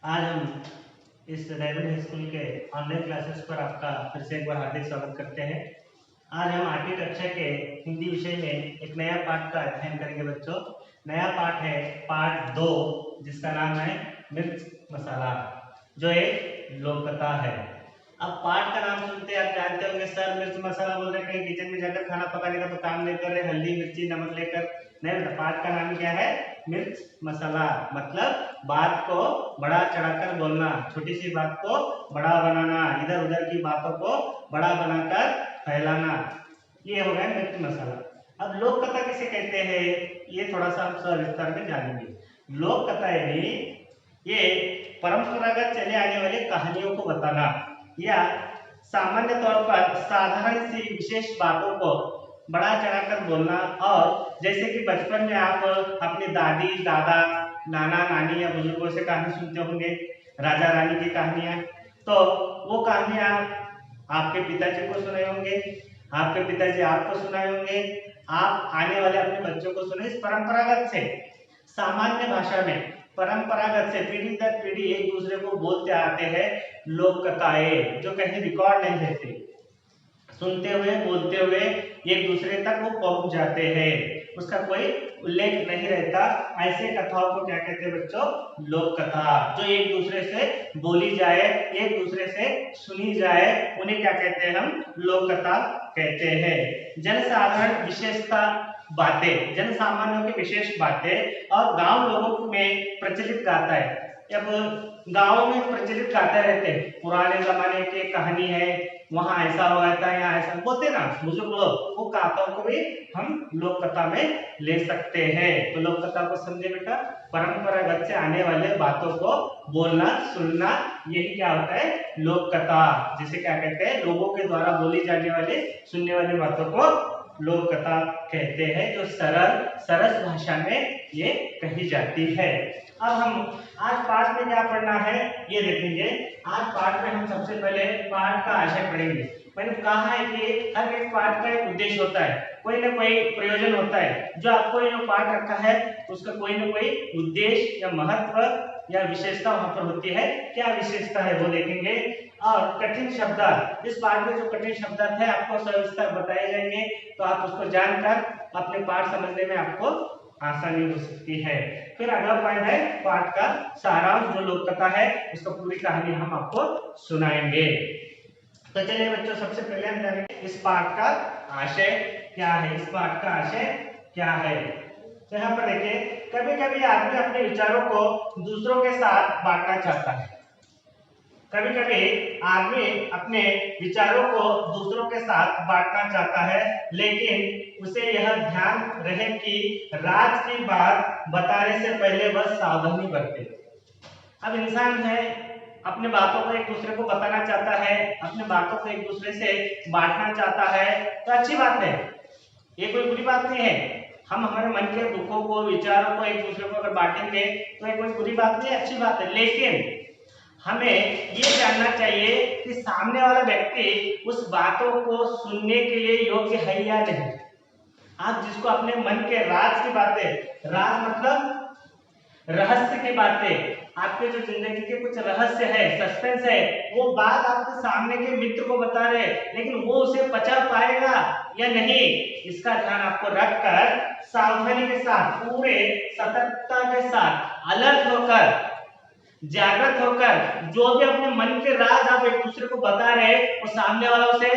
आज हम इस रेवल हाई स्कूल के ऑनलाइन क्लासेस पर आपका फिर से एक बार हार्दिक स्वागत करते हैं। आज हम 8वीं कक्षा के हिंदी विषय में एक नया पाठ का अध्ययन करेंगे बच्चों। नया पाठ है पाठ 2, जिसका नाम है मिर्च मसाला, जो एक लोक कथा है। अब पाठ का नाम सुनते आप जानते होंगे, सर मिर्च मसाला बोल रहे, कहीं किचन में जाकर खाना पकाने का तो काम नहीं कर रहे, हल्दी मिर्ची नमक लेकर नहीं। पाठ का नाम क्या है? मिर्च मसाला। मतलब बात को बड़ा चढ़ाकर बोलना, छोटी सी बात को बड़ा बनाना, इधर उधर की बातों को बड़ा बनाकर फैलाना, ये हो गया मिर्च मसाला। अब लोक कथा किसे कहते हैं, ये थोड़ा सा हम सविस्तार में जानेंगे। लोक कथाएं भी ये परंपरागत चले आने वाली कहानियों को बताना या सामान्य तौर पर साधारण सी विशेष बातों को बड़ा चढ़ाकर बोलना। और जैसे कि बचपन में आप अपनी दादी दादा नाना नानी या बुजुर्गों से कहानी सुनते होंगे, राजा रानी की कहानियां, तो वो कहानियां आपके पिताजी को सुनाए होंगे, आपके पिताजी आपको सुनाए होंगे, आप आने वाले अपने बच्चों को सुने। इस परंपरागत से सामान्य भाषा में परंपरागत से पीढ़ी दर पीढ़ी एक दूसरे को बोलते आते हैं लोक कथाएं, जो कहीं रिकॉर्ड नहीं रहते, सुनते हुए बोलते हुए एक दूसरे तक वो पहुंच जाते हैं, उसका कोई उल्लेख नहीं रहता। ऐसे कथाओं को क्या कहते हैं बच्चों? लोक कथा। जो एक दूसरे से बोली जाए, एक दूसरे से सुनी जाए, उन्हें क्या कहते हैं? हम लोक कथा कहते हैं। जनसाधारण विशेषता बातें, जन सामान्यों की विशेष बातें और गांव लोगों में प्रचलित गाथा है। अब गांव में प्रचलित गाते रहते हैं, पुराने जमाने की कहानी है, वहां ऐसा हुआ था, यहाँ ऐसा बोलते ना बुजुर्ग लोग, वो कथाओं को भी हम लोक कथा में ले सकते हैं। तो लोक कथा को समझे बेटा, परंपरागत से आने वाले बातों को बोलना सुनना, यही क्या होता है? लोक कथा। जिसे क्या कहते हैं? लोगों के द्वारा बोली जाने वाली सुनने वाली बातों को लोक कथा कहते हैं, जो सरल सरस भाषा में ये कही जाती है। अब हम आज पाठ में क्या पढ़ना है ये देखेंगे। आज पाठ में हम सबसे पहले पाठ का आशय पढ़ेंगे। मैंने कहा है कि हर एक पाठ का एक उद्देश्य होता है, कोई ना कोई प्रयोजन होता है। जो आपको ये पाठ रखा है उसका कोई ना कोई उद्देश्य या महत्व या विशेषता वहां पर होती है। क्या विशेषता है वो देखेंगे। और कठिन शब्दार्थ, इस पाठ में जो कठिन शब्दार्थ है आपको सविस्तार बताए जाएंगे, तो आप उसको जानकर अपने पाठ समझने में आपको आसानी हो सकती है। फिर अगला पॉइंट है पाठ का सारांश, जो लोक कथा है उसका पूरी कहानी हम आपको सुनाएंगे। तो चलिए बच्चों, सबसे पहले हम जानेंगे इस पाठ का आशय क्या है। इस पाठ का आशय क्या है, तो यहाँ पर देखिए, कभी कभी आदमी अपने विचारों को दूसरों के साथ बांटना चाहता है। कभी कभी आदमी अपने विचारों को दूसरों के साथ बांटना चाहता है, लेकिन उसे यह ध्यान रहे कि राज की बात बताने से पहले वह सावधानी बरते। अब इंसान है, अपने बातों को एक दूसरे को बताना चाहता है, अपने बातों को एक दूसरे से बांटना चाहता है, तो अच्छी बात है, ये कोई बुरी बात नहीं है। हम हमारे मन के दुखों को विचारों को एक दूसरे को अगर बांटेंगे तो ये कोई बुरी बात नहीं है, अच्छी बात है। लेकिन हमें ये जानना चाहिए कि सामने वाला व्यक्ति उस बातों को सुनने के लिए योग्य है या नहीं। आप जिसको अपने मन के राज की बातें, राज मतलब रहस्य की बातें, आपके जो जिंदगी के कुछ रहस्य है, सस्पेंस है, वो बात आपके सामने के मित्र को बता रहे, लेकिन वो उसे पचा पाएगा या नहीं, इसका ध्यान आपको रखकर सावधानी के साथ, पूरे सतर्कता के साथ, अलर्ट होकर, जागृत होकर, जो भी अपने मन के राज आप एक दूसरे को बता रहे, वो सामने वाला उसे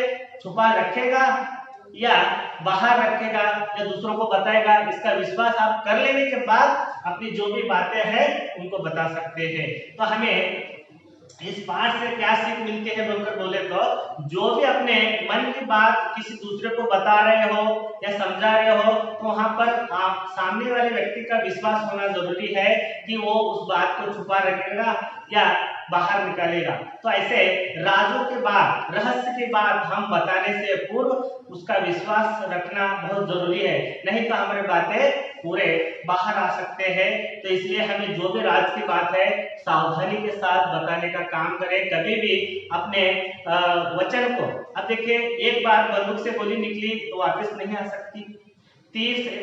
छुपा रखेगा या बाहर रखेगा या दूसरों को बताएगा, इसका विश्वास आप कर लेने के बाद अपनी जो भी बातें हैं उनको बता सकते हैं। तो हमें इस पाठ से क्या सीख मिलती है बोलकर बोले तो, जो भी अपने मन की बात किसी दूसरे को बता रहे हो या समझा रहे हो, तो वहां पर आप सामने वाले व्यक्ति का विश्वास होना जरूरी है कि वो उस बात को छुपा रखेगा या बाहर निकालेगा। तो ऐसे राजों के बाद, रहस्य की बात हम बताने से पूर्व उसका विश्वास रखना बहुत जरूरी है, नहीं तो हमारी बातें पूरे बाहर आ सकते हैं। तो इसलिए हमें जो भी राज की बात है सावधानी के साथ बताने का काम करें। कभी भी अपने वचन को, अब देखिए, एक बार बंदूक से गोली निकली तो वापस नहीं आ सकती, तीर से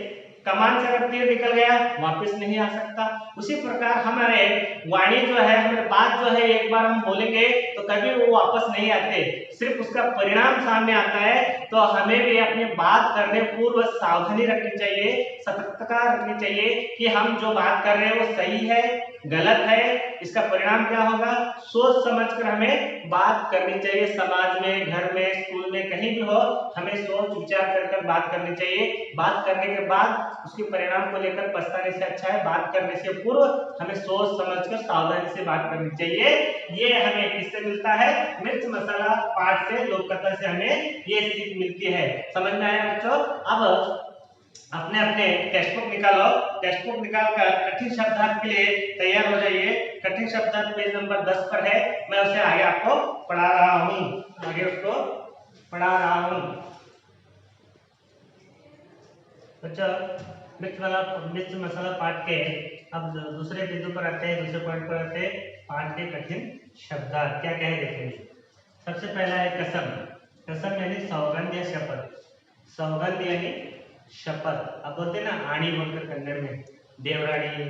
कमान से अगर तीर निकल गया वापस नहीं आ सकता। उसी प्रकार हमारे वाणी जो है, हमारे बात जो है, एक बार हम बोलेंगे तो कभी वो वापस नहीं आते, सिर्फ उसका परिणाम सामने आता है। तो हमें भी अपनी बात करने पूर्व सावधानी रखनी चाहिए, सतर्कता रखनी चाहिए कि हम जो बात कर रहे हैं वो सही है, गलत है, इसका परिणाम क्या होगा। सोच समझकर हमें बात करनी चाहिए। समाज में, घर में, स्कूल में, कहीं भी हो, हमें सोच विचार कर बात करनी चाहिए। बात करने के बाद उसके परिणाम को लेकर पछताने से अच्छा है बात करने से पूर्व हमें सोच समझकर सावधानी से बात करनी चाहिए। ये हमें किससे मिलता है? मिर्च मसाला पाठ से, लोक कथा से हमें ये सीख मिलती है। समझ में आया बच्चों? अब अपने अपने टेक्स्ट बुक निकालो, टेक्स्ट बुक निकालकर कठिन शब्दार्थ के लिए तैयार हो जाइए। कठिन शब्दार्थ पेज नंबर 10 पर है, मैं उसे आगे आपको पढ़ा रहा हूँ, आगे उसको पढ़ा रहा हूँ। बच्चों मिर्च मसाला पाठ के अब दूसरे बिंदु पर आते हैं, दूसरे पॉइंट पर आते हैं, पाठ के कठिन शब्दार्थ क्या क्या है देखेंगे। सबसे पहला है कसम। कसम यानी सौगंध या शपथ। सौगंध यानी शपथ। अब बोलते ना आणी बोलकर कन्नड़ में, देवरानी,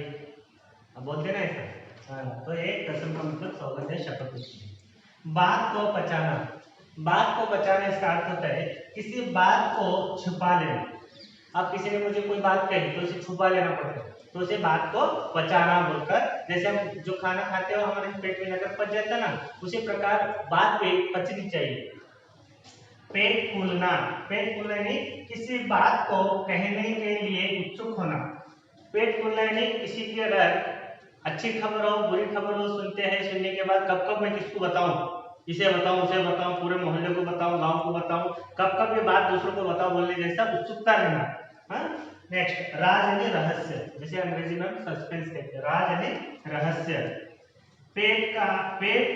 अब बोलते ना ऐसा। हाँ, तो एक कसम का मतलब सौगंध या शपथ होती है। बात को बचाना। बात को बचाना इसका अर्थ होता है किसी बात को छुपा लेना। अब किसी ने मुझे कोई बात कही तो उसे छुपा लेना पड़ता है, तो उसे बात को बचाना बोलकर, जैसे हम जो खाना खाते हो हमारे पेट में जाकर पच जाता है ना, उसी प्रकार बात भी पचनी चाहिए। पेट फूलना। पेट फूलना यानी किसी बात को कहने के लिए उत्सुक होना। पेट फूलना यानी किसी की अगर अच्छी खबर हो, बुरी खबर हो, सुनते हैं, सुनने के बाद कब कब मैं किसको बताऊं, इसे बताऊं, उसे बताऊं, पूरे मोहल्ले को बताऊं, गांव को बताऊं, कब कब ये बात दूसरों को बताऊं, बोलने जैसा उत्सुकता रहना। हाँ, नेक्स्ट राज यानी रहस्य, जैसे अंग्रेजी में सस्पेंस कहते हैं, राज यानी रहस्य। पेट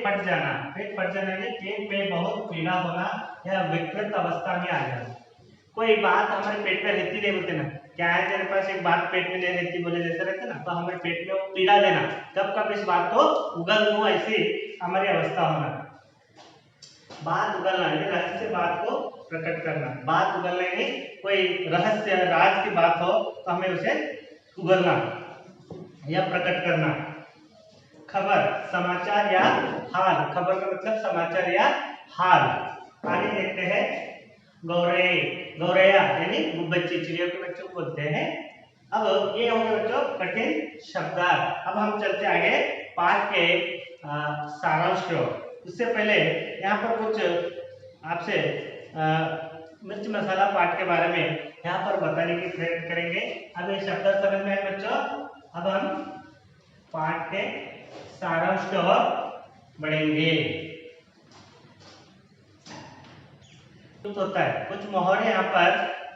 फट जाना। पेट फट जाना यानी पेट में बहुत पीड़ा होना या विकृत अवस्था में आ जाना। कोई बात हमारे पेट में रहती नहीं, बोलते ना क्या है तेरे पास एक बात पेट में नहीं रहती, बोले जैसे रहते ना, तो हमारे पेट में वो पीड़ा देना, कब कब इस बात को उगल दूं, ऐसी हमारी अवस्था होना। बात उगलना यानी रहस्य से बात को प्रकट करना। बात उगलना यानी कोई रहस्य राज की बात हो तो हमें उसे उगलना या प्रकट करना। खबर, समाचार या हाल। खबर का मतलब समाचार या हाल। आगे देखते हैं गौरे, गौरैया यानी बच्चे, चिड़िया के बच्चों को बोलते हैं। अब ये हो गए बच्चों कठिन शब्दार्थ। अब हम चलते आगे पाठ के सारांश की ओर। उससे पहले यहाँ पर कुछ आपसे मिर्च मसाला पाठ के बारे में यहाँ पर बताने की प्रयत्न करेंगे। अब ये शब्द समझ में आए बच्चों? अब हम पाठ के सारांश की ओर बढ़ेंगे। होता है कुछ मोहरे यहाँ पर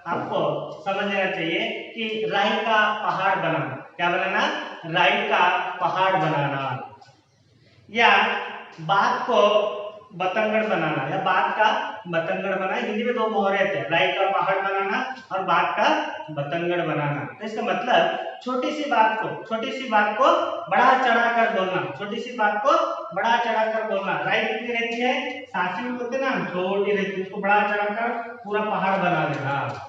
आपको समझ लेना चाहिए कि राई का पहाड़ बनाना। क्या बनाना? राई का पहाड़ बनाना, या बात को बतंगड़ बनाना, या बात का बतंगड़ बनाना। हिंदी में दो मोहरे आते हैं, राई का पहाड़ बनाना और बात का बतंगड़ बनाना। तो इसका मतलब छोटी सी बात को बढ़ा चढ़ाकर बोलना। छोटी सी बात को बढ़ा चढ़ाकर बोलना। राई कितनी रहती है? सांची में बोलते ना, छोटी रहती है, उसको बढ़ा चढ़ाकर पूरा पहाड़ बना देना।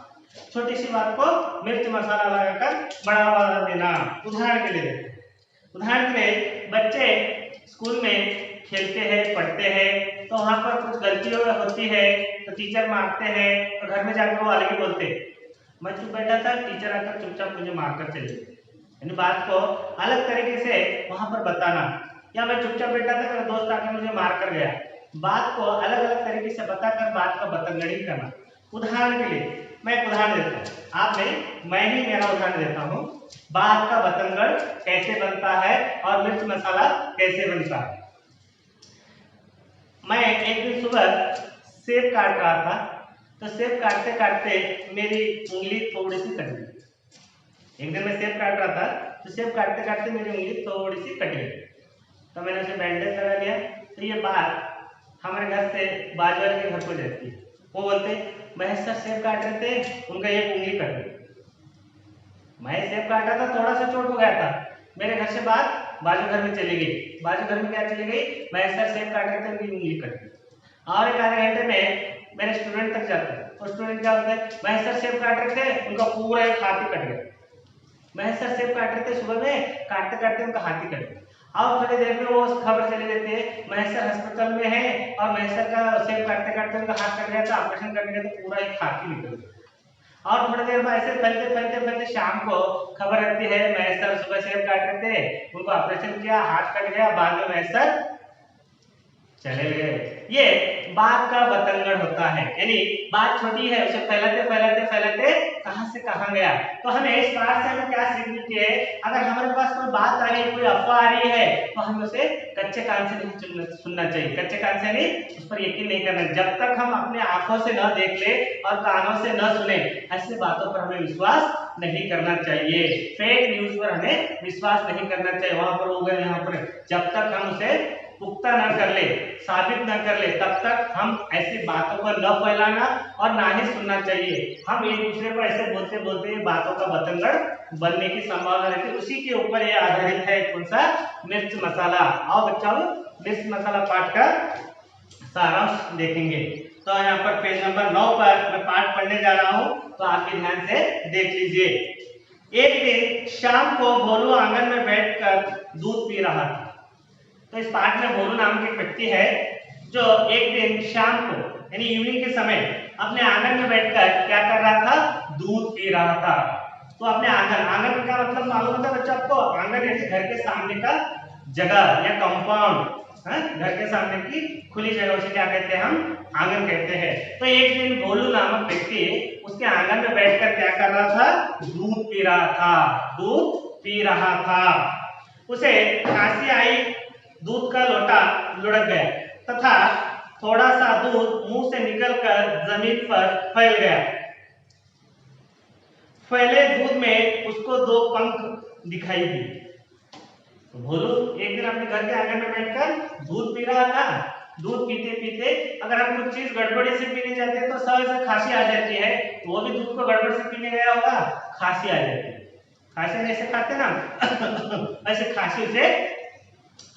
छोटी सी बात को मिर्च मसाला लगाकर बढ़ावा देना। उदाहरण के लिए, उदाहरण के लिए बच्चे स्कूल में खेलते हैं, पढ़ते हैं, तो वहां पर कुछ गलतियां होती है तो टीचर मारते हैं, तो घर में जाकर वो अलग ही बोलते हैं, मैं चुप बैठा था, टीचर आकर चुपचाप मुझे मारकर चले गए। यानी बात को अलग तरीके से वहां पर बताना। या मैं चुपचाप बैठा था, मेरा दोस्त आकर मुझे मार कर गया। बात को अलग अलग तरीके से बताकर बात का बतंगड़ी करना। उदाहरण के लिए मैं एक उदाहरण देता हूँ, आप नहीं, मैं ही मेरा उदाहरण देता हूँ। बात का बतंगड़ कैसे बनता है और मिर्च मसाला कैसे बनता है। मैं एक दिन सुबह सेब काट रहा था, तो सेब काटते काटते मेरी उंगली थोड़ी सी कट गई। एक दिन मैं सेब काट रहा था, तो सेब काटते काटते मेरी उंगली थोड़ी सी कट गई, तो मैंने उसे बैंडेज लगा लिया। तो ये बात हमारे घर से बाजू वाले के घर को जाती है। वो बोलते महेश सर सेब काट रहे थे, उनका एक उंगली कट गई। मैं सेब काट रहा था, थोड़ा सा चोट हो गया था, मेरे घर से बात बाजू घर में चली गई। बाजू घर में क्या चली गई? महेश सर सेब काट रहे थे, उनकी उंगली कट गई। और एक आधे घंटे में मेरे स्टूडेंट तक जाते हैं, और स्टूडेंट क्या होता है, महेश सर सेब काट रहे थे, उनका पूरा एक हाथ ही कट गया। महेश सर सेब काट रहे थे सुबह में, काटते काटते उनका हाथ ही कट गया। अब थोड़ी देर में वो खबर चली जाती है महेश सर अस्पताल में है और महेश सर का सेब काटते काटते उनका हाथ कट गया था, ऑपरेशन करने गया तो पूरा एक हाथ ही निकल गया। और थोड़ी देर में ऐसे फैलते फैलते फैलते शाम को खबर आती है महेश सर सुबह सेब काट रहे थे, उनको ऑपरेशन किया, हाथ कट गया, बाद में महेश सर चले गए। ये बात का बतंगड़ होता है, यानी बात छोटी है उसे फैलाते फैलाते फैलाते कहां से कहां गया। तो हमें इस बात से हमें क्या सीख मिलती है, अगर हमारे पास कोई बात आ रही है, कोई अफवाह आ रही है, तो हमें उसे कच्चे कान से नहीं सुनना चाहिए, कच्चे कान से नहीं उस पर यकीन नहीं करना। जब तक हम अपने आंखों से न देख ले और कानों से न सुने, ऐसी बातों पर हमें विश्वास नहीं करना चाहिए। फेक न्यूज पर हमें विश्वास नहीं करना चाहिए। वहां पर हो गए, यहाँ पर जब तक हम उसे पुख्ता न कर ले, साबित न कर ले, तब तक हम ऐसी बातों को न फैलाना और ना ही सुनना चाहिए। हम एक दूसरे को ऐसे बोलते बोलते बातों का बतंगड़ बनने की संभावना रहती है। उसी के ऊपर ये आधारित है कौन सा, मिर्च मसाला। आओ बच्चों मिर्च मसाला पाठ का सारांश देखेंगे। तो यहाँ पर पेज नंबर 9 पर मैं पाठ पढ़ने जा रहा हूँ, तो आप ध्यान से देख लीजिए। एक दिन शाम को भोलू आंगन में बैठकर दूध पी रहा था। तो इस पाठ में भोलू नाम के व्यक्ति है जो एक दिन शाम को यानी इवनिंग के समय अपने आंगन में बैठकर क्या कर रहा था, दूध पी रहा था। तो अपने आंगन का मतलब मालूम होता है बच्चों आपको, आंगन यानी घर के सामने का जगह या कंपाउंड, घर के सामने की खुली जगह, उसे क्या कहते हैं, हम आंगन कहते हैं। तो एक दिन भोलू नामक व्यक्ति उसके आंगन में बैठकर क्या कर रहा था, दूध पी रहा था, दूध पी रहा था। उसे खांसी आई, दूध का लोटा लुढ़क गया तथा थोड़ा सा दूध मुंह से निकलकर जमीन पर फैल गया। फैले दूध में उसको 2 पंख दिखाई दिए। तो भोलू एक दिन अपने घर के आंगन में बैठकर दूध पी रहा था। दूध पीते पीते अगर हम कुछ चीज गड़बड़ी से पीने जाते हैं तो सहज से खांसी आ जाती है, वो भी दूध को गड़बड़ से पीने गया होगा, खांसी आ जाती है। खांसी ऐसे खाते ना ऐसे खांसी उसे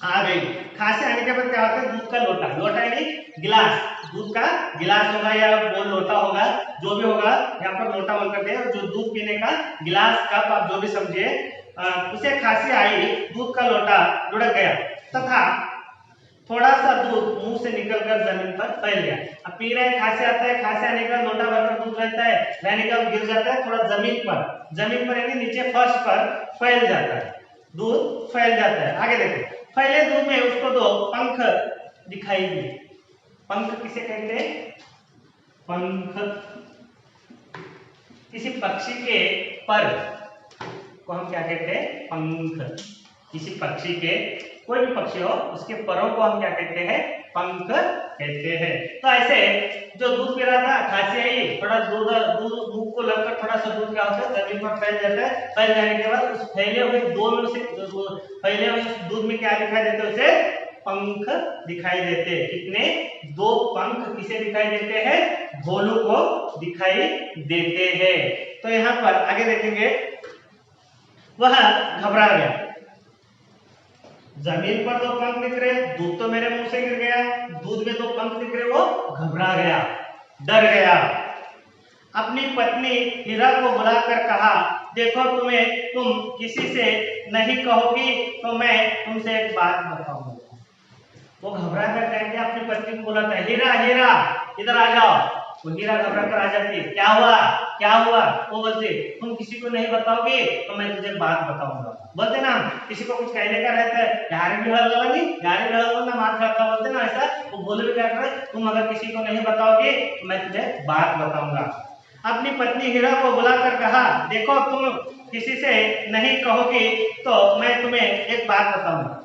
आ गई। खांसी आने के बाद क्या होता है, दूध का लोटा, लोटा यानी गिलास, दूध का गिलास होगा या वो लोटा होगा, जो भी होगा, यहाँ पर लोटा बोल करते हैं, जो दूध पीने का गिलास कप आप जो भी समझिए, उसे खांसी आई, दूध का लोटा लुढ़क गया तथा थोड़ा सा दूध मुंह से निकलकर जमीन पर फैल गया। अब पी रहे, खांसी आता है, खांसी आने का लोटा भरकर दूध रहता है, रहने का गिर जाता है थोड़ा जमीन पर यानी नीचे फर्श पर फैल जाता है, दूध फैल जाता है। आगे देखो, फैले दूध में उसको 2 पंख दिखाई दिए। पंख किसे कहते हैं, पंख किसी पक्षी के पर को हम क्या कहते हैं, पंख। किसी पक्षी के, कोई भी पक्षी हो उसके परों को हम क्या कहते हैं, पंख कहते हैं। तो ऐसे जो दूध पी रहा था, खांसी आई, थोड़ा दूध मुंह को लगकर थोड़ा सा दूध क्या होता है, जमीन पर फैल जाता है। फैल जाने के बाद उस फैले हुए फैले हुए दूध में क्या दिखाई देते, उसे पंख दिखाई देते। कितने, 2 पंख किसे दिखाई देते हैं, भोलू को दिखाई देते हैं। तो यहाँ पर आगे देखेंगे, वह घबरा गया। जमीन पर 2 पंख दिख रहे, दूध तो मेरे मुंह से गिर गया, दूध में 2 पंख दिख रहे, वो घबरा गया, डर गया। अपनी पत्नी हीरा को बुलाकर कहा, देखो तुम किसी से नहीं कहोगी तो मैं तुमसे एक बात बताऊंगा। वो घबरा कर कहेंगे, अपनी पत्नी को बुलाता है, हीरा हीरा इधर आ जाओ। वो हीरा घबरा कर आ जाती है, क्या हुआ क्या हुआ। वो बोलते, तुम किसी को नहीं बताओगे तो मैं तुझे बात बताऊंगा। बोलते ना, किसी को कुछ कहने का रहता है, यार भी ना मार खाता, बोलते ना ऐसा। वो बोले भी क्या कर, तुम अगर किसी को नहीं बताओगे तो मैं तुझे बात बताऊंगा। अपनी पत्नी हीरा को बुलाकर कहा, देखो तुम किसी से नहीं कहोगी तो मैं तुम्हें एक बात बताऊंगा।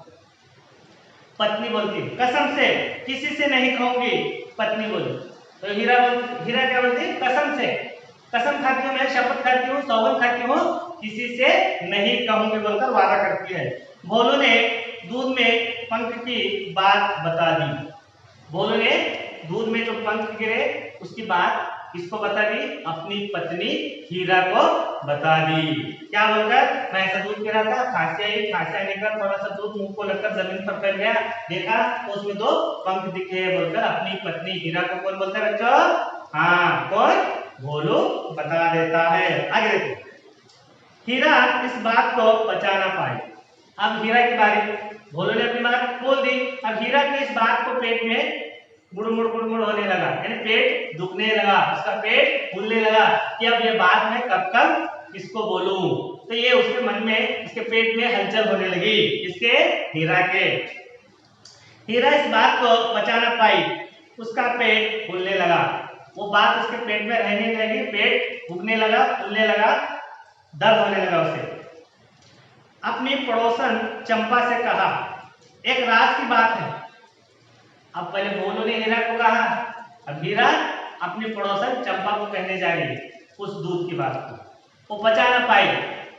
पत्नी बोलती, कसम से किसी से नहीं कहूंगी। पत्नी बोली, तो हीरा क्या बोलती, कसम से, कसम खाती हूँ, मैं शपथ खाती हूँ, सौगंध खाती हूँ, किसी से नहीं कहूंगी बोलकर वादा करती है। भोलू ने दूध में पंख की बात बता दी। भोलू ने दूध में जो पंख गिरे उसकी बात किसको बता दी, अपनी पत्नी हीरा को बता दी। क्या बोलकर, मैं ऐसा दूध पी रहा था, खांसी आने का थोड़ा सा दूध मुंह को लगकर जमीन पर फैल गया, देखा तो उसमें 2 पंख दिखे, बोलकर अपनी पत्नी हीरा को कौन बोलता है बच्चों, हाँ कौन, भोलू बता देता है। आगे देखो, हीरा इस बात को बचा ना पाई। अब हीरा की बारी, भोलू ने अपनी बात बोल दी। अब हीरा के इस बात को पेट में गुड़मुड़ होने लगा, यानी पेट दुखने लगा, उसका पेट फूलने लगा कि अब ये बात मैं कब कब किसको बोलूं। तो ये उसके मन में, इसके पेट में हलचल होने लगी, इसके हीरा के। हीरा इस बात को बचा ना पाई, उसका पेट फूलने लगा। वो बात उसके पेट में रहने लगी, पेट फूलने लगा, फूलने लगा, दर्द होने लगा उसे। अपनी पड़ोसन चंपा से कहा, एक राज की बात है। अब पहले भोलू ने हीरा को कहा, अब हीरा अपनी पड़ोसन चंपा को कहने जा रही है उस दूध की बात को। वो पचा ना पाई,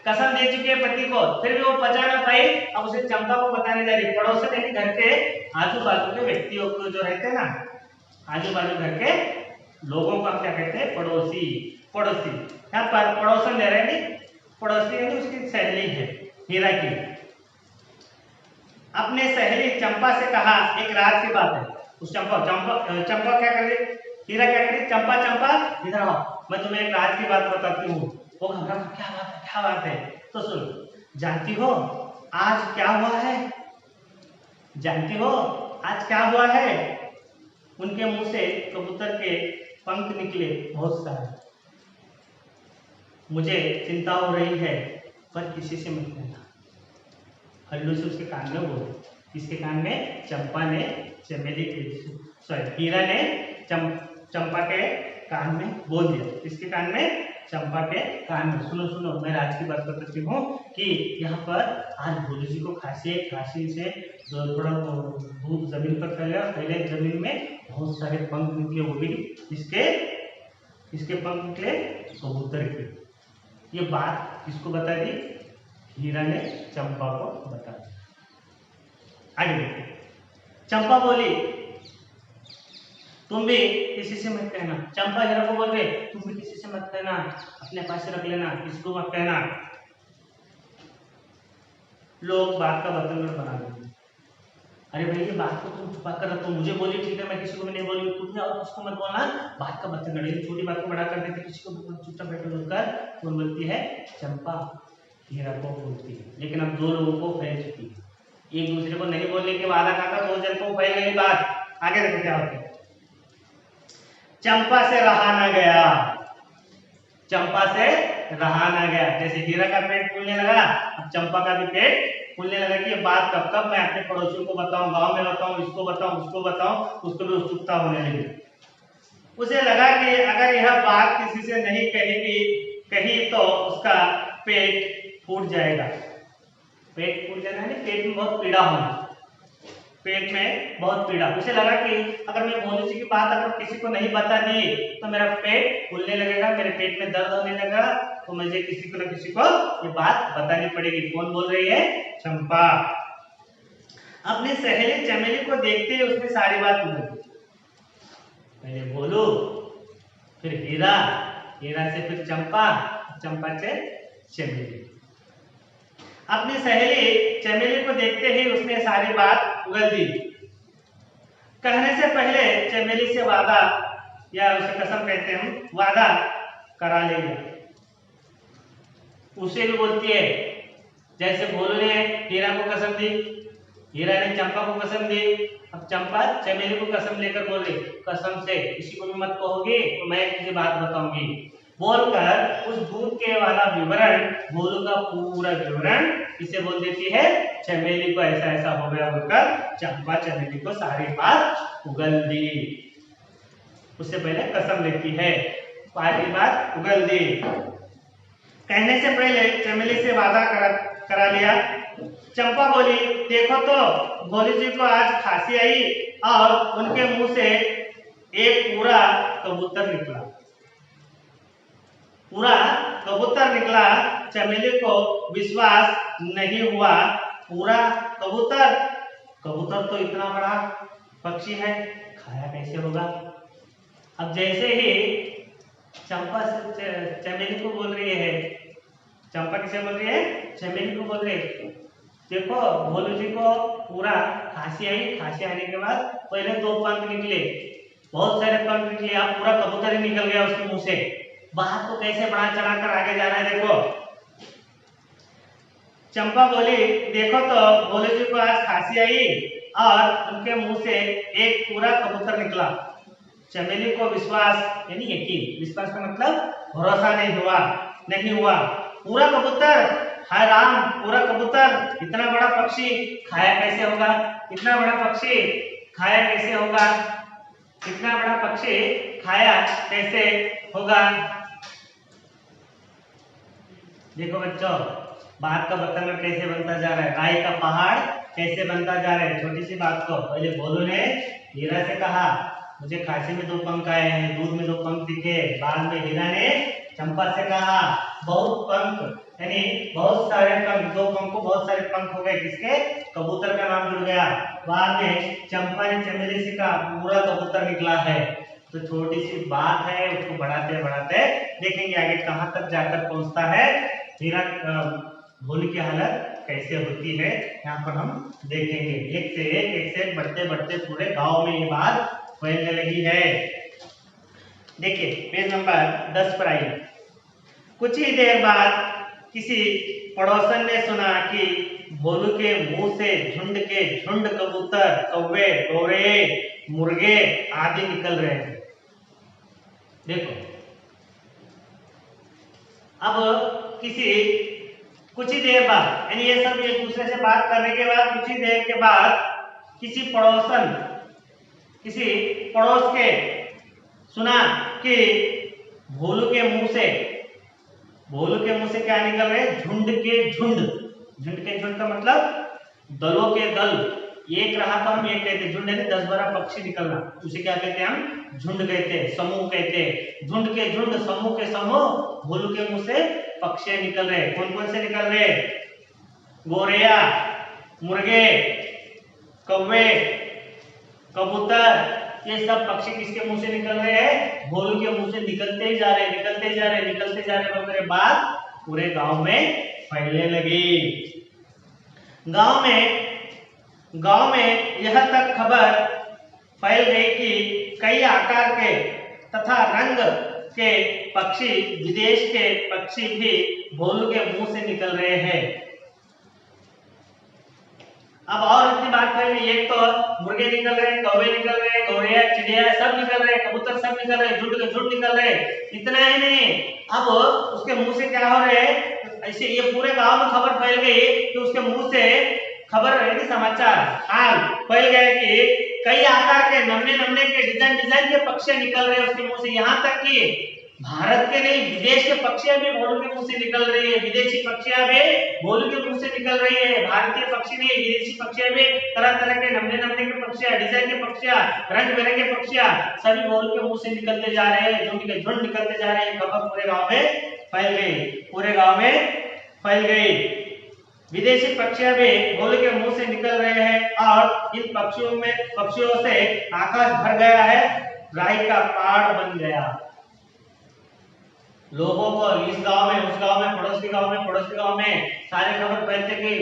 कसम दे चुके हैं पति को, फिर भी वो पचा ना पाई। अब उसे चंपा को बताने जा रही। पड़ोसन यानी घर के आजू बाजू के व्यक्तियों को जो रहते हैं ना, आजू बाजू घर के लोगों को हम क्या कहते हैं, पड़ोसी। पड़ोसी यहाँ पर पड़ोसन दे रहे हैं, पड़ोसी यानी उसकी सहेली है हीरा की। अपने सहेली चंपा से कहा, एक राज की बात है। उस चंपा क्या कर रही, हीरा क्या कर रही, चंपा इधर आओ, मैं तुम्हें एक राज की बात बताती हूँ। वो घबरा, क्या बात है? तो सुन, जानती हो आज क्या हुआ है? जानती हो आज क्या हुआ है? उनके मुंह से कबूतर के पंख निकले बहुत सारे। मुझे चिंता हो रही है, पर किसी से मत कहना। हल्लू से उसके कान में बोले। किसके कान में? चंपा ने चमेली के, हीरा ने चंपा के कान में बोल दिया। किसके कान में? चंपा के कान में। सुनो सुनो, मैं राज की बात बताती हूँ कि यहाँ पर आज भोलू जी को खांसी है, खांसी से थोड़ा दूध जमीन पर फैला, पहले जमीन में बहुत सारे पंख निकले, वो भी इसके पंख निकले कबूतर के। ये बात किसको बता दी? हीरा ने चंपा को बता दिया। आगे देखिए, चंपा बोली, तुम भी किसी से मत कहना। चंपा हीरा को बोल रहे, तुम भी किसी से मत कहना, अपने पास रख लेना, किसी को मत कहना, लोग बात का बतंगड़ बना देंगे। अरे भाई, ये बात को तुम छुपा कर रखो, मुझे बोली ठीक है, मैं किसी को भी नहीं बोली, तुमने और किसको मत बोलना, बात का बतंगड़। ये छोटी बात को बड़ा कर देते, किसी को चुपचाप बैठो बोलकर कौन बोलती है? चंपा हीरा को बोलती है। लेकिन अब दो लोगों को फैल चुकी है, एक दूसरे को नहीं बोलने के वादा था, दो जन को फैल गई बात। आगे देखो क्या होता है। चंपा से रहा ना गया, चंपा से रहा ना गया। जैसे हीरा का पेट फूलने लगा, अब चंपा का भी पेट फूलने लगा कि ये बात कब कब मैं अपने पड़ोसियों को बताऊं, गांव में बताऊं, इसको बताऊं, उसको बताऊं। उसको भी उत्सुकता होने लगी। उसे लगा कि अगर यह बात किसी से नहीं कही तो उसका पेट फूट जाएगा। पेट फूट जाना है, पेट में बहुत पीड़ा होना, पेट में बहुत पीड़ा। उसे लगा कि अगर मैं भोलू जी की बात अगर किसी को नहीं बता दी तो मेरा पेट फूलने लगेगा, मेरे पेट में दर्द होने लगेगा, तो मुझे किसी को न किसी को ये बात बतानी पड़ेगी। कौन बोल रही है? चंपा। अपनी सहेली चमेली को देखते ही उसने सारी बात बोल दी। पहले भोलू, फिर हीरा, हीरा से फिर चंपा, चंपा से चमेली। अपनी सहेली चमेली को देखते ही उसने सारी बात उगल दी। कहने से पहले चमेली से वादा, या उसे कसम कहते हैं हम, वादा करा लिया। उसे भी बोलती है, जैसे भोलू ने हीरा को कसम दी, हीरा ने चंपा को कसम दी, अब चंपा चमेली को कसम लेकर बोल रही, कसम से किसी को भी मत कहोगी तो मैं तुझे बात बताऊंगी। बोलकर उस दूध के वाला विवरण, भोलू का पूरा विवरण इसे बोल देती है चमेली को। ऐसा ऐसा हो गया बोलकर चंपा चमेली को सारी बात उगल दी। उससे पहले कसम लेती है, सारी बात उगल दी। कहने से पहले चमेली से वादा करा लिया। चंपा बोली, देखो तो भोलू जी को आज खांसी आई और उनके मुंह से एक पूरा कबूतर निकला, पूरा कबूतर निकला। चमेली को विश्वास नहीं हुआ, पूरा कबूतर, कबूतर तो इतना बड़ा पक्षी है, खाया कैसे होगा? अब जैसे ही चंपा चमेली को बोल रही है, चंपा किसे बोल रही है? चमेली को बोल रही है, देखो भोलू जी को पूरा खांसी आई, खांसी आने के बाद पहले दो पंख निकले, बहुत सारे पंख निकले, अब पूरा कबूतर ही निकल गया उसके मुंह से। बात को कैसे बढ़ा चढ़ा कर आगे जा रहा है देखो। चंपा बोली, देखो तो भोले जी को आज खांसी आई और उनके मुंह से एक पूरा कबूतर निकला। चमेली को विश्वास यानी यकीन, विश्वास का मतलब भरोसा नहीं हुआ। पूरा कबूतर, हाय राम, पूरा कबूतर, इतना बड़ा पक्षी खाया कैसे होगा? इतना बड़ा पक्षी खाया कैसे होगा? इतना बड़ा पक्षी खाया कैसे होगा? देखो बच्चों, बात का बतंगड़ कैसे बनता जा रहा है, राई का पहाड़ कैसे बनता जा रहा है। छोटी सी बात को पहले भोलू ने हीरा से कहा, मुझे खांसी में 2 पंख आए हैं, दूध में 2 पंख दिखे। बाद में हीरा ने चंपा से कहा, बहुत पंख यानी बहुत सारे पंख, 2 पंख को बहुत सारे पंख हो गए, किसके? कबूतर का नाम जुड़ गया। बाद में चंपा ने चमेली से कहा, पूरा कबूतर निकला है। तो छोटी सी बात है, उसको बढ़ाते बढ़ाते देखेंगे आगे कहां तक जाकर पहुंचता है। हीरा भोलू की हालत कैसे होती है यहाँ पर हम देखेंगे। एक से एक बढ़ते बढ़ते पूरे गांव में ये बात फैलने लगी है। देखिए पेज नंबर 10 पर आइए। कुछ ही देर बाद किसी पड़ोसन ने सुना कि भोलू के मुंह से झुंड के झुंड कबूतर, कौवे, गोरे, मुर्गे आदि निकल रहे हैं। देखो, अब कुछ ही देर बाद यानी ये सब एक दूसरे से बात करने के बाद कुछ ही देर के बाद किसी पड़ोस के सुना कि भोलू के मुंह से क्या निकल रहे? झुंड के झुंड का मतलब दलों के दल। एक रहा तो हम एक कहते, झुंड यानी 10-12 पक्षी निकलना, उसे क्या कहते हैं? हम झुंड कहते, समूह कहते। झुंड के झुंड, समूह के समूह भोलू के मुंह से पक्षी निकल रहे। कौन कौन से निकल रहे? गोरैया, मुर्गे, कौवे, कबूतर, ये सब पक्षी किसके मुंह से निकल रहे हैं? भोलू के मुंह से निकलते ही जा रहे। बाद पूरे गांव में फैलने लगी। गांव में यह तक खबर फैल गई कि कई आकार के तथा रंग के पक्षी, विदेश के पक्षी भी भोलू के मुंह से निकल रहे हैं। अब और इतनी बात फैल गई, एक तो मुर्गे निकल रहे, कौवे निकल रहे, गौरैया, चिड़िया सब निकल रहे, कबूतर सब निकल रहे, झुंड के झुंड निकल रहे। इतना ही नहीं, अब उसके मुंह से क्या हो रहे? ऐसे ये पूरे गांव में खबर फैल गई कि उसके मुंह से खबर यानी समाचार हाल फैल गए कि कई आकार के नन्हे के डिजाइन के पक्षी निकल रहे हैं उसके मुंह से। यहाँ तक कि भारत के नहीं, विदेश के पक्षियां भी भोलू के मुंह से निकल रही है। विदेशी पक्षियां भी भोलू के मुंह से निकल रही है। भारतीय पक्षी नहीं, विदेशी पक्षियां भी, तरह के नन्हे के पक्षियां, डिजाइन के पक्षियां, रंग बिरंगे पक्षियां सभी भोलू के मुंह से निकलते जा रहे हैं, झुंड के झुंड निकलते जा रहे हैं। खबर पूरे गांव में फैल गई। विदेशी पक्षियां भी भोलू के मुंह से निकल रहे हैं और इन पक्षियों से आकाश भर गया है, राई का पहाड़ बन गया। लोगों को इस गांव में, उस गांव में, पड़ोस के गांव में सारे खबर फैलते गई।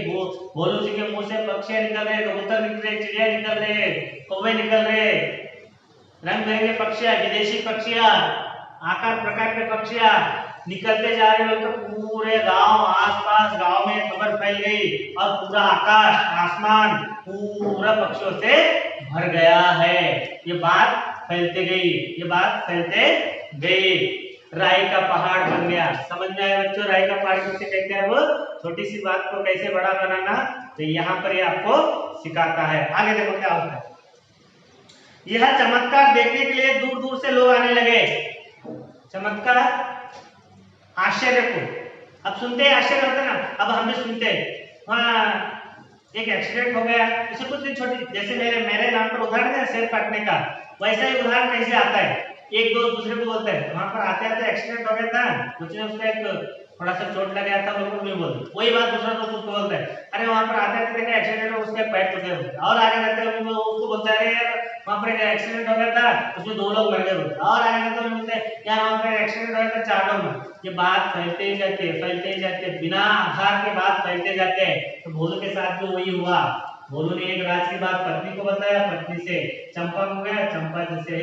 भोलू जी के मुंह से पक्षियां निकल रहे, कबूतर निकल रहे, चिड़िया निकल रहे, कौवे निकल रहे, रंग बिरंगे पक्षियां, विदेशी पक्षियां, आकार प्रकार के पक्षियां निकलते जा रहे हैं। तो पूरे गांव, आसपास गांव में खबर फैल गई और पूरा आकाश, आसमान पूरा पक्षियों से भर गया है। ये बात फैलते गई, राई का पहाड़ बन गया। समझ में आया बच्चों, राई का पहाड़ किसे कहते हैं? वो छोटी सी बात को कैसे बड़ा बनाना, तो यहाँ पर ये आपको सिखाता है। आगे देखो क्या होता है। यह चमत्कार देखने के लिए दूर दूर से लोग आने लगे। चमत्कार, आश्चर्य को अब सुनते हैं, आश्चर्य होता है ना। अब हम भी सुनते हैं, वहाँ एक एक्सीडेंट हो गया, इसे कुछ नहीं, छोटी जैसे मेरे नाम पर उदाहरण है शेर काटने का, वैसा ही उदाहरण कैसे आता है। एक दोस्त दूसरे को बोलते हैं, वहां पर आते एक्सीडेंट हो गया था, कुछ ने उसका एक थोड़ा सा चोट लग गया था, लोग नहीं बोलते। वही बात दूसरा दोस्त उसको बोलता है, अरे वहां पर आते देखा एक्सीडेंट हो, उसके पैर टूटे हुए। और आगे जाते हैं उसको बोलता है, यार वहां पर एक एक्सीडेंट हो गया था, उसमें 2 लोग मर गए। और आगे जाते हैं बोलते हैं, यार वहां पर एक्सीडेंट हो गया था, 4 लोग मर। ये बात फैलते ही जाते बिना आधार के बात फैलते जाते हैं। तो भोलू के साथ भी वही हुआ। भोलू ने एक राज की बात पत्नी को बताया, पत्नी से चंपा को गया, चंपा से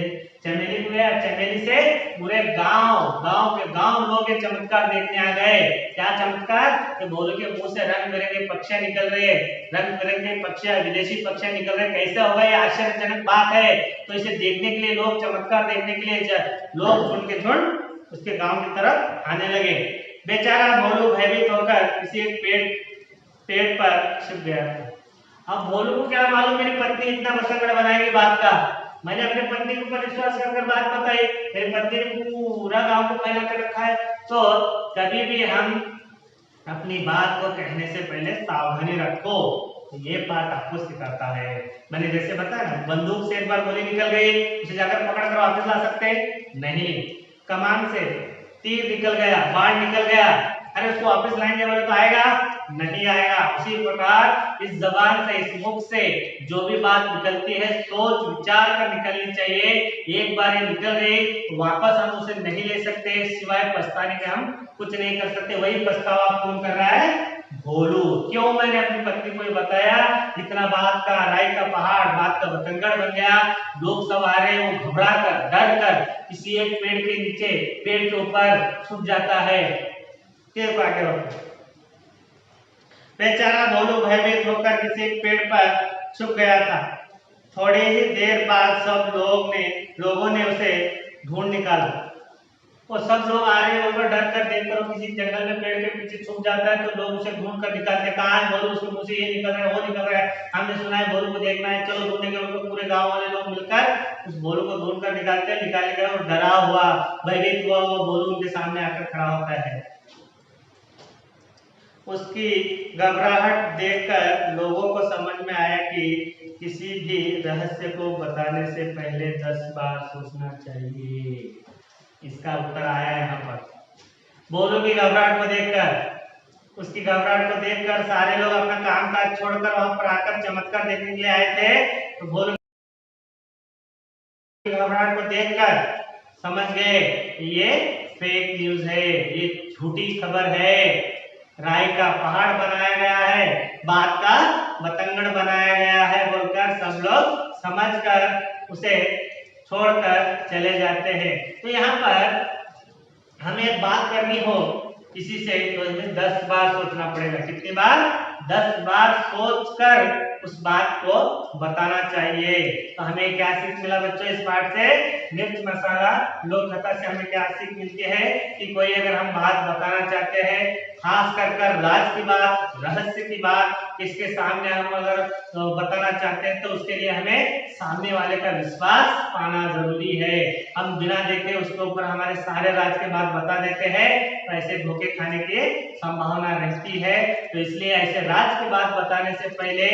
चमेली को गया, चमेली से पूरे गांव के गांव लोग ये चमत्कार देखने आ गए। क्या चमत्कार? कि भोलू के मुंह से रंग बिरंगे पक्षियां निकल रहे, रंग बिरंगे पक्षियां, विदेशी पक्षियां निकल रहे। कैसे होगा ये आश्चर्यजनक बात है। तो इसे देखने के लिए लोग, चमत्कार देखने के लिए लोग झुंड के झुंड उसके गांव की तरफ आने लगे। बेचारा भोलू भयभीत होकर किसी एक पेड़ पर छिप गया था। अब भोलू को क्या मालूम मेरी पत्नी इतना मसकड़ बनाएगी बात का। मैंने अपने पत्नी के ऊपर विश्वास कर बात बताई, मेरी पत्नी ने पूरा गांव को फैला कर रखा है। तो कभी भी हम अपनी बात को कहने से पहले सावधानी रखो, ये बात आपको सिखाता है। मैंने जैसे बताया ना, बंदूक से एक बार गोली निकल गई, उसे जाकर पकड़ कर वापस ला सकते नहीं। कमान से तीर निकल गया, बाण निकल गया, अरे उसको वापस लाएंगे बोले तो आएगा नहीं आएगा। उसी प्रकार इस जबान से, इस मुख से जो भी बात निकलती है सोच विचार कर निकलनी चाहिए। एक बार ये निकल गई तो वापस हम उसे नहीं ले सकते, सिवाय पछताने के हम कुछ नहीं कर सकते। वही पछतावा कौन कर रहा है? भोलू। क्यों मैंने अपनी पत्नी को बताया? इतना बात का राई का पहाड़, बात का बतंगड़ बन गया। लोग सब आ रहे, वो घबरा कर, डर कर किसी एक पेड़ के नीचे, पेड़ के ऊपर छुप जाता है। बेचारा भोलू भयभीत होकर किसी एक पेड़ पर छुप गया था। थोड़ी ही देर बाद सब लोगों ने उसे ढूंढ निकाला। वो सब लोग आ रहे हैं, ऊपर डर कर देखकर किसी जंगल में पेड़ के पीछे छुप जाता है तो लोग उसे ढूंढ कर निकालते, कहाँ है भोलू, उसके मुंह से ये निकल रहा है, वो निकल रहा है, हमने सुना है भोलू को देखना है, चलो ढूंढेंगे। उनको पूरे गांव वाले लोग मिलकर उस भोलू को ढूंढ कर निकाले गए और डरा हुआ, भयभीत हुआ वो भोलू उनके सामने आकर खड़ा होता है। उसकी घबराहट देखकर लोगों को समझ में आया कि किसी भी रहस्य को बताने से पहले 10 बार सोचना चाहिए। इसका उत्तर आया यहाँ पर। भोलू की घबराहट को देखकर, उसकी घबराहट को देखकर सारे लोग अपना काम काज छोड़कर वहां पर आकर चमत्कार देखने के लिए आए थे। तो भोलू की घबराहट को देखकर समझ गए ये फेक न्यूज है, ये झूठी खबर है, राई का पहाड़ बनाया गया है, बात का बतंगड़ बनाया गया है बोलकर सब लोग समझकर उसे छोड़कर चले जाते हैं। तो यहाँ पर हमें बात करनी हो किसी से तो इसमें 10 बार सोचना पड़ेगा। कितनी बार? 10 बार सोचकर उस बात को बताना चाहिए। तो हमें क्या सीख मिला बच्चों इस पाठ से? मिर्च मसाला लोक कथा से हमें क्या सीख मिलती है कि कोई अगर हम बात बताना चाहते हैं, खास कर राज की बात, रहस्य की बात किसके सामने हम अगर बताना चाहते हैं तो उसके लिए हमें सामने वाले का विश्वास पाना जरूरी है। हम बिना देखे उसके ऊपर हमारे सारे राज के बात बता देते हैं तो ऐसे धोखे खाने की संभावना रहती है। तो इसलिए ऐसे राज की बात बताने से पहले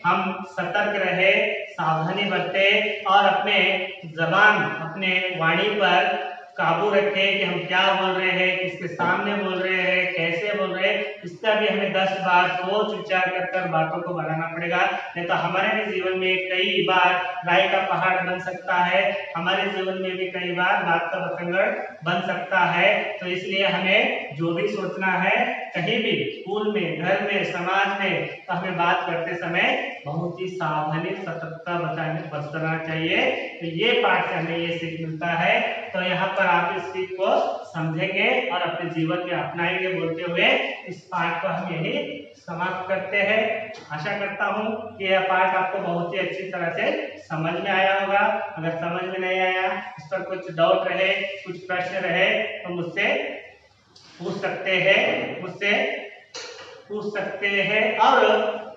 हम सतर्क रहे, सावधानी बरते और अपने जबान, अपने वाणी पर काबू रखे कि हम क्या बोल रहे हैं, किसके सामने बोल रहे हैं, कैसे बोल रहे हैं। इसका भी हमें 10 बार सोच विचार कर बातों को बनाना पड़ेगा। नहीं तो हमारे भी जीवन में कई बार राई का पहाड़ बन सकता है, हमारे जीवन में भी कई बार बात का बतंगड़ बन सकता है। तो इसलिए हमें जो भी सोचना है, कहीं भी स्कूल में, घर में, समाज में, तो हमें बात करते समय बहुत ही सावधानी, सतर्कता बरतना चाहिए। तो ये पाठ से हमें ये सीख मिलता है। तो यहाँ पर आप इस सीख को समझेंगे और अपने जीवन में अपनाएंगे बोलते हुए इस पाठ को हम यही समाप्त करते हैं। आशा करता हूँ कि यह पाठ आपको बहुत ही अच्छी तरह से समझ में आया होगा। अगर समझ में नहीं आया, इस पर कुछ डाउट रहे, कुछ प्रश्न रहे तो मुझसे पूछ सकते हैं। और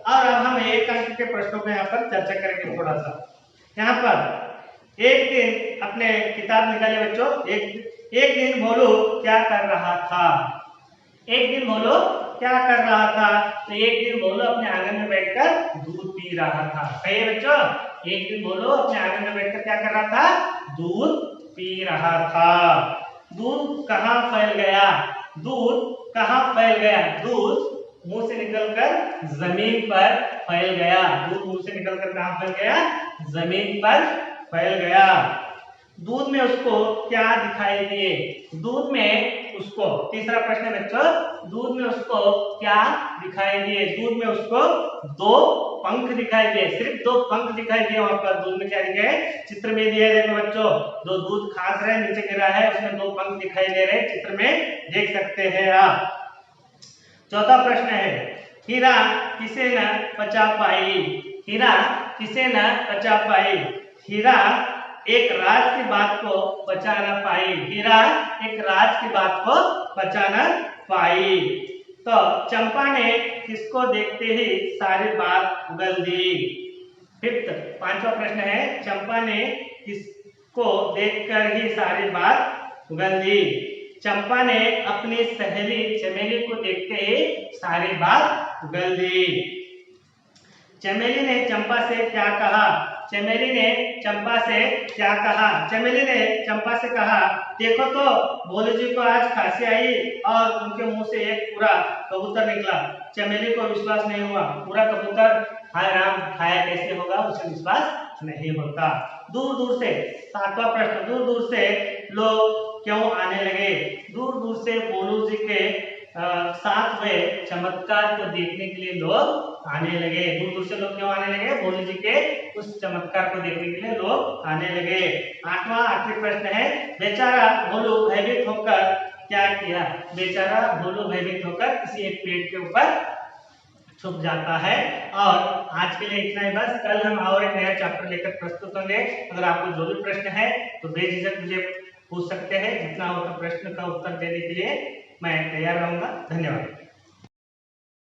अब हम एक अंक के प्रश्नों में यहाँ पर चर्चा करेंगे थोड़ा सा। यहाँ पर एक दिन अपने किताब निकाले बच्चों। एक दिन भोलू क्या कर रहा था? एक दिन भोलू क्या कर रहा था? तो एक दिन भोलू अपने आंगन में बैठकर दूध पी रहा था। सही है बच्चों? एक दिन भोलू अपने आंगन में बैठकर क्या कर रहा था? दूध पी रहा था। दूध कहाँ फैल गया? दूध कहाँ फैल गया? दूध मुंह से निकलकर जमीन पर फैल गया। दूध मुंह से निकलकर कहाँ फैल गया? जमीन पर फैल गया। दूध में उसको क्या दिखाई दिए? दूध में उसको, तीसरा प्रश्न बच्चों, दूध में उसको क्या दिखाई दिए? दूध में उसको दो पंख दिखाई दिए, सिर्फ दो पंख दिखाई दिए। वहां पर दूध में क्या दिखे? चित्र में दिया है, देखो बच्चों, जो दूध खास रहा है नीचे गिरा है उसमें दो पंख दिखाई दे रहे हैं, चित्र में देख सकते हैं आप। चौथा प्रश्न है, हीरा किसे न बचा पाई? हीरा किसे न बचा पाई? हीरा एक राज की बात को बचा न पाई। हीरा एक राज की बात को बचा न पाई। तो चंपा ने किसको देखते ही सारी बात उगल दी? फिफ्थ, पांचवा प्रश्न है, चंपा ने किसको देखकर ही सारी बात उगल दी? चंपा ने अपनी सहेली चमेली को देखते ही सारी बात उगल दी। चमेली ने चंपा से क्या कहा? चमेली ने चंपा से क्या कहा? चमेली ने चंपा से कहा, देखो तो भोलू जी को आज खांसी आई और उनके मुंह से एक पूरा कबूतर निकला। चमेली को विश्वास नहीं हुआ, पूरा कबूतर हाय राम खाया कैसे होगा, उसे विश्वास नहीं होता। दूर दूर से, सातवां प्रश्न, दूर दूर से लोग क्यों आने लगे? दूर दूर से भोलू जी के साथ हुए चमत्कार को देखने के लिए लोग आने लगे। दूर दूर से लोग क्यों आने लगे? भोलू जी के उस चमत्कार को देखने के लिए लोग आने लगे। आखिरी प्रश्न है, बेचारा भोलू भयभीत होकर क्या किया? बेचारा भोलू भयभीत होकर किसी एक पेड़ के ऊपर छुप जाता है। और आज के लिए इतना ही बस। कल हम और एक नया चैप्टर लेकर प्रस्तुत होंगे। अगर आपको जो भी प्रश्न है तो बेझिझक मुझे पूछ सकते हैं। जितना हो तो प्रश्न का उत्तर देने के लिए मैं तैयार रहूंगा। धन्यवाद।